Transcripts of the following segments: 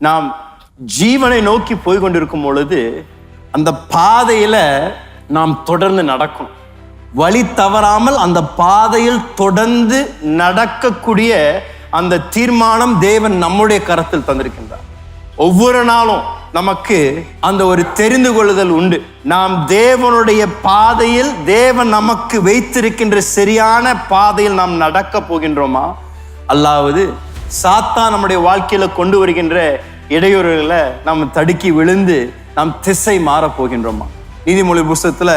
நாம் ஜீவனை நோக்கி போய் கொண்டிருக்கும் பொழுது அந்த பாதையில நாம் தொடர்ந்து நடக்கணும். வழி தவறாமல் அந்த பாதையில் தொடர்ந்து நடக்கக்கூடிய அந்த தீர்மானம் தேவன் நம்முடைய கரத்தில் தந்திருக்கின்றார். ஒவ்வொரு நாளும் நமக்கு அந்த ஒரு தெரிந்து கொள்ளுதல் உண்டு. நாம் தேவனுடைய பாதையில், தேவன் நமக்கு வைத்திருக்கின்ற சரியான பாதையில் நாம் நடக்க போகின்றோமா, அல்லாவது சாத்தான் நம்முடைய வாழ்க்கையில கொண்டு வருகின்ற இடையூறுகளை நாம் தடுக்கி விழுந்து நாம் திசை மாற போகின்றோமா? நீதிமொழி புஸ்தகத்துல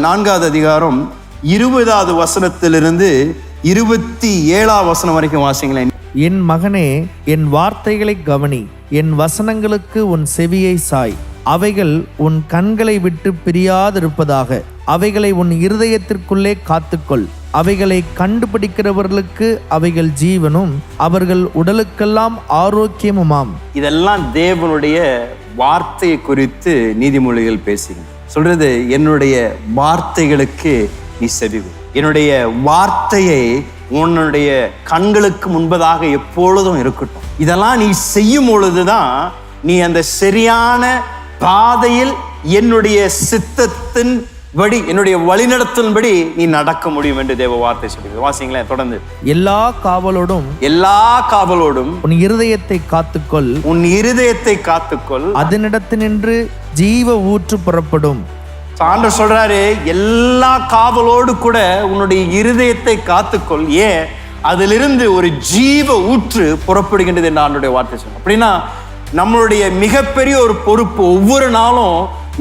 4வது அதிகாரம் 20வது வசனத்திலிருந்து 27வது வசனம் வரைக்கும் வாசிங்களேன். என் மகனே, என் வார்த்தைகளை கவனி, என் வசனங்களுக்கு உன் செவியை சாய். அவைகள் உன் கண்களை விட்டு பிரியாதிருப்பதாக. அவைகளை உன் இருதயத்திற்குள்ளே காத்துக்கொள். அவைகளை கண்டுபிடிக்கிறவர்களுக்கு அவைகள் ஜீவனும் அவர்கள் உடலுக்கெல்லாம் ஆரோக்கியமுமாம். இதெல்லாம் தேவனுடைய வார்த்தையை குறித்து நீதிமொழிகள் பேசுகிறேன். சொல்றது, என்னுடைய வார்த்தைகளுக்கு நீ செவிகொடு. என்னுடைய வார்த்தையை உன்னுடைய கண்களுக்கு முன்பதாக எப்பொழுதும் இருக்கட்டும். இதெல்லாம் நீ செய்யும் பொழுதுதான் நீ அந்த சரியான பாதையில் என்னுடைய சித்தத்தின் படி, என்னுடைய வழிநடத்தின்படி நீ நடக்க முடியும் என்று தேவ வார்த்தை சொல்லி வாசிங்களேன் தொடர்ந்து. எல்லா காவலோடும் உன் இருதயத்தை காத்துக்கொள். உன் இருதயத்தை காத்துக்கொள். அதனிடத்தினின்று ஜீவ ஊற்று புறப்படும். ஆண்டவர் சொல்றாரு, எல்லா காவலோடு கூட உன்னுடைய இருதயத்தை காத்துக்கொள். ஏன்? அதிலிருந்து ஒரு ஜீவ ஊற்று புறப்படுகின்றது என்று ஆண்டவருடைய வார்த்தை சொல்றோம். அப்படின்னா நம்மளுடைய மிகப்பெரிய ஒரு பொறுப்பு ஒவ்வொரு நாளும்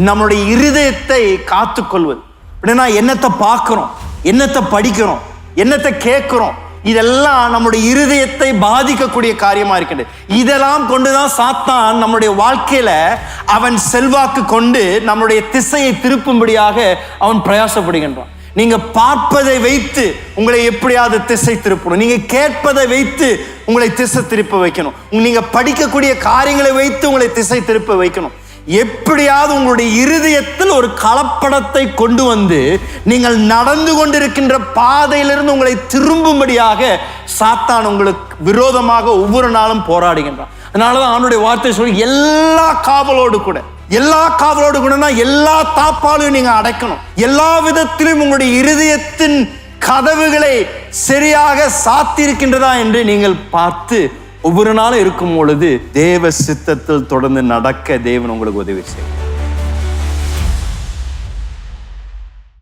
நம்மளுடைய இருதயத்தை காத்துக்கொள்வது. அப்படின்னா என்னத்தை பார்க்கிறோம், என்னத்தை படிக்கிறோம், என்னத்தை கேட்கிறோம், இதெல்லாம் நம்முடைய இருதயத்தை பாதிக்கக்கூடிய காரியமா இருக்கின்றது. இதெல்லாம் கொண்டுதான் சாத்தான் நம்முடைய வாழ்க்கையில அவன் செல்வாக்கு கொண்டு நம்முடைய திசையை திருப்பும்படியாக அவன் பிரயாசப்படுகின்றான். நீங்க பார்ப்பதை வைத்து உங்களை எப்படியாவது திசை திருப்பணும். நீங்க கேட்பதை வைத்து உங்களை திசை திருப்ப வைக்கணும். நீங்க படிக்கக்கூடிய காரியங்களை வைத்து உங்களை திசை திருப்ப வைக்கணும். எப்படியாவது உங்களுடைய இருதயத்தில் ஒரு கலப்படத்தை கொண்டு வந்து நீங்கள் நடந்து கொண்டிருக்கின்ற பாதையிலிருந்து உங்களை திரும்பும்படியாக சாத்தான் உங்களுக்கு விரோதமாக ஒவ்வொரு நாளும் போராடுகின்றான். அதனாலதான் அவனுடைய வார்த்தை சொல்லி எல்லா காவலோடு கூட எல்லா தாப்பாலையும் நீங்க அடைக்கணும். எல்லா விதத்திலும் உங்களுடைய இருதயத்தின் கதவுகளை சரியாக சாத்திருக்கின்றதா என்று நீங்கள் பார்த்து ஒவ்வொரு நாளும் இருக்கும் பொழுது தேவ சித்தத்தில் தொடர்ந்து நடக்க தேவன் உங்களுக்கு உதவி செய்யும்.